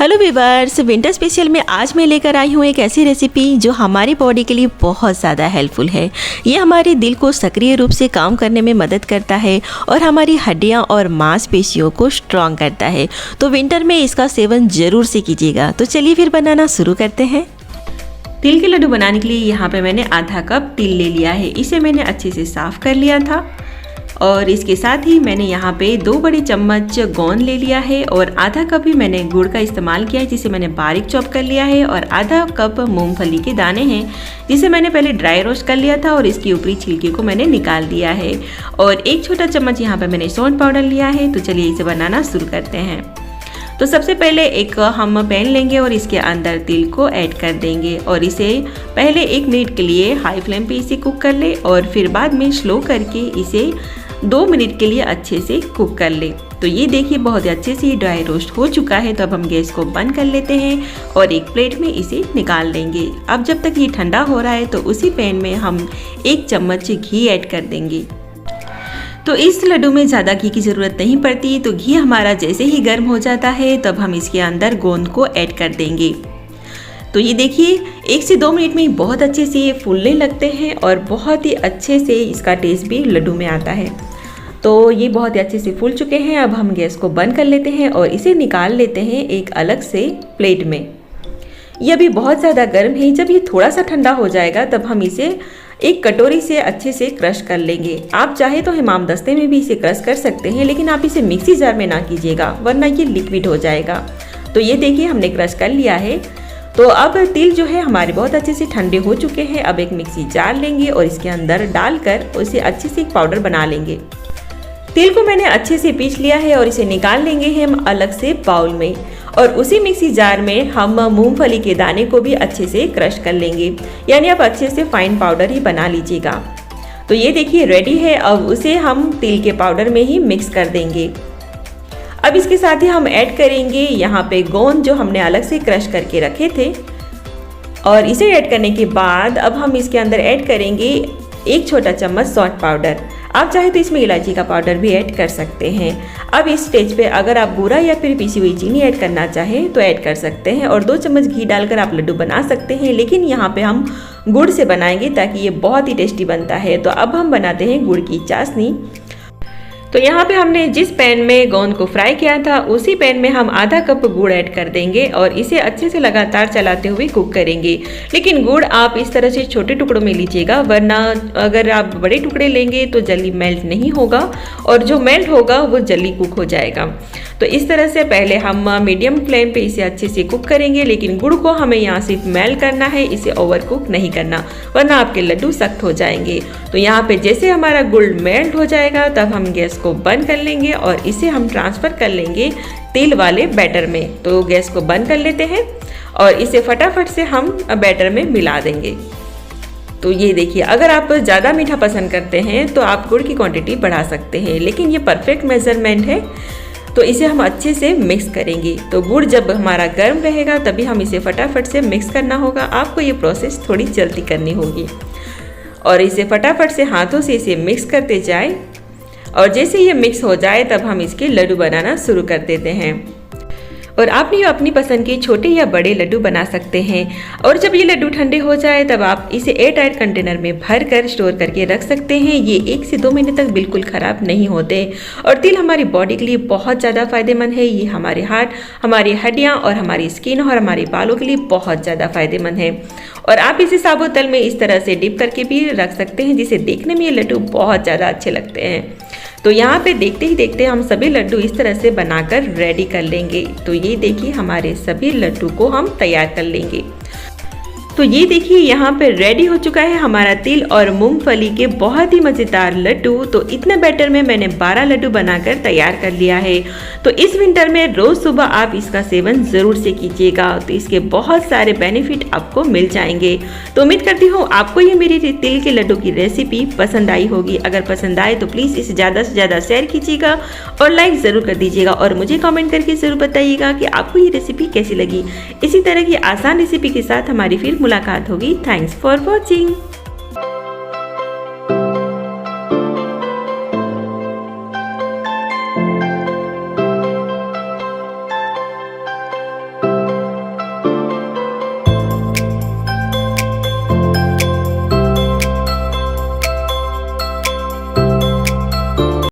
Hello viewers, winter special में आज मैं लेकर आई हूँ एक ऐसी रेसिपी जो हमारी बॉडी के लिए बहुत ज़्यादा हेल्पफुल है। ये हमारे दिल को सक्रिय रूप से काम करने में मदद करता है और हमारी हड्डियाँ और मांसपेशियों को स्ट्रॉन्ग करता है। तो विंटर में इसका सेवन ज़रूर से कीजिएगा। तो चलिए फिर बनाना शुरू करते हैं। तिल के लड्डू बनाने के लिए यहाँ पे मैंने आधा कप तिल ले लिया है। इसे मैंने अच्छे से साफ़ कर लिया था और इसके साथ ही मैंने यहाँ पे 2 बड़े चम्मच गोंद ले लिया है और आधा कप ही मैंने गुड़ का इस्तेमाल किया है जिसे मैंने बारीक चॉप कर लिया है और आधा कप मूंगफली के दाने हैं जिसे मैंने पहले ड्राई रोस्ट कर लिया था और इसकी ऊपरी छिलके को मैंने निकाल दिया है और 1 छोटा चम्मच यहाँ पे मैंने सौंठ पाउडर लिया है। तो चलिए इसे बनाना शुरू करते हैं। तो सबसे पहले एक हम पैन लेंगे और इसके अंदर तिल को ऐड कर देंगे और इसे पहले 1 मिनट के लिए हाई फ्लेम पे इसे कुक कर ले और फिर बाद में स्लो करके इसे 2 मिनट के लिए अच्छे से कुक कर ले। तो ये देखिए बहुत अच्छे से ड्राई रोस्ट हो चुका है। तो अब हम गैस को बंद कर लेते हैं और एक प्लेट में इसे निकाल लेंगे। अब जब तक ये ठंडा हो रहा है तो उसी पैन में हम 1 चम्मच घी ऐड कर देंगे। तो इस लड्डू में ज़्यादा घी की ज़रूरत नहीं पड़ती। तो घी हमारा जैसे ही गर्म हो जाता है तब हम इसके अंदर गोंद को ऐड कर देंगे। तो ये देखिए 1 से 2 मिनट में बहुत अच्छे से ये फूलने लगते हैं और बहुत ही अच्छे से इसका टेस्ट भी लड्डू में आता है। तो ये बहुत ही अच्छे से फूल चुके हैं। अब हम गैस को बंद कर लेते हैं और इसे निकाल लेते हैं एक अलग से प्लेट में। ये अभी बहुत ज़्यादा गर्म है। जब ये थोड़ा सा ठंडा हो जाएगा तब हम इसे एक कटोरी से अच्छे से क्रश कर लेंगे। आप चाहे तो हमामदस्ते में भी इसे क्रश कर सकते हैं, लेकिन आप इसे मिक्सी जार में ना कीजिएगा वरना ये लिक्विड हो जाएगा। तो ये देखिए हमने क्रश कर लिया है। तो अब तिल जो है हमारे बहुत अच्छे से ठंडे हो चुके हैं। अब एक मिक्सी जार लेंगे और इसके अंदर डालकर उसे अच्छे से एक पाउडर बना लेंगे। तिल को मैंने अच्छे से पीस लिया है और इसे निकाल लेंगे हम अलग से बाउल में और उसी मिक्सी जार में हम मूंगफली के दाने को भी अच्छे से क्रश कर लेंगे, यानी आप अच्छे से फाइन पाउडर ही बना लीजिएगा। तो ये देखिए रेडी है। अब उसे हम तिल के पाउडर में ही मिक्स कर देंगे। अब इसके साथ ही हम ऐड करेंगे यहाँ पे गोंद जो हमने अलग से क्रश करके रखे थे और इसे ऐड करने के बाद अब हम इसके अंदर ऐड करेंगे 1 छोटा चम्मच सौंठ पाउडर। आप चाहे तो इसमें इलायची का पाउडर भी ऐड कर सकते हैं। अब इस स्टेज पे अगर आप बूरा या फिर पीसी हुई चीनी ऐड करना चाहें तो ऐड कर सकते हैं और 2 चम्मच घी डालकर आप लड्डू बना सकते हैं, लेकिन यहाँ पे हम गुड़ से बनाएंगे ताकि ये बहुत ही टेस्टी बनता है। तो अब हम बनाते हैं गुड़ की चाशनी। तो यहाँ पे हमने जिस पैन में गोंद को फ्राई किया था उसी पैन में हम आधा कप गुड़ ऐड कर देंगे और इसे अच्छे से लगातार चलाते हुए कुक करेंगे। लेकिन गुड़ आप इस तरह से छोटे टुकड़ों में लीजिएगा वरना अगर आप बड़े टुकड़े लेंगे तो जल्दी मेल्ट नहीं होगा और जो मेल्ट होगा वो जल्दी कुक हो जाएगा। तो इस तरह से पहले हम मीडियम फ्लेम पे इसे अच्छे से कुक करेंगे, लेकिन गुड़ को हमें यहाँ सिर्फ मेल्ट करना है, इसे ओवर कुक नहीं करना वरना आपके लड्डू सख्त हो जाएंगे। तो यहाँ पे जैसे हमारा गुड़ मेल्ट हो जाएगा तब हम गैस को बंद कर लेंगे और इसे हम ट्रांसफ़र कर लेंगे तिल वाले बैटर में। तो गैस को बंद कर लेते हैं और इसे फटाफट से हम बैटर में मिला देंगे। तो ये देखिए अगर आप ज़्यादा मीठा पसंद करते हैं तो आप गुड़ की क्वांटिटी बढ़ा सकते हैं, लेकिन ये परफेक्ट मेजरमेंट है। तो इसे हम अच्छे से मिक्स करेंगे। तो गुड़ जब हमारा गर्म रहेगा तभी हम इसे फटाफट से मिक्स करना होगा। आपको ये प्रोसेस थोड़ी जल्दी करनी होगी और इसे फटाफट से हाथों से इसे मिक्स करते जाए और जैसे ये मिक्स हो जाए तब हम इसके लड्डू बनाना शुरू कर देते हैं। और आप भी अपनी पसंद के छोटे या बड़े लड्डू बना सकते हैं और जब ये लड्डू ठंडे हो जाए तब आप इसे एयर टाइट कंटेनर में भर कर स्टोर करके रख सकते हैं। ये 1 से 2 महीने तक बिल्कुल ख़राब नहीं होते और तिल हमारी बॉडी के लिए बहुत ज़्यादा फ़ायदेमंद है। ये हमारे हार्ट, हमारी हड्डियाँ और हमारी स्किन और हमारे बालों के लिए बहुत ज़्यादा फ़ायदेमंद है। और आप इसे साबुत तल में इस तरह से डिप करके भी रख सकते हैं जिसे देखने में ये लड्डू बहुत ज़्यादा अच्छे लगते हैं। तो यहाँ पे देखते ही देखते हम सभी लड्डू इस तरह से बनाकर रेडी कर लेंगे। तो ये देखिए हमारे सभी लड्डू को हम तैयार कर लेंगे। तो ये देखिए यहाँ पे रेडी हो चुका है हमारा तिल और मूंगफली के बहुत ही मज़ेदार लड्डू। तो इतने बैटर में मैंने 12 लड्डू बनाकर तैयार कर लिया है। तो इस विंटर में रोज़ सुबह आप इसका सेवन ज़रूर से कीजिएगा। तो इसके बहुत सारे बेनिफिट आपको मिल जाएंगे। तो उम्मीद करती हूँ आपको ये मेरी तिल के लड्डू की रेसिपी पसंद आई होगी। अगर पसंद आए तो प्लीज़ इसे ज़्यादा से ज़्यादा शेयर कीजिएगा और लाइक ज़रूर कर दीजिएगा और मुझे कमेंट करके ज़रूर बताइएगा कि आपको ये रेसिपी कैसी लगी। इसी तरह की आसान रेसिपी के साथ हमारी फिर मुलाकात होगी। Thanks for watching.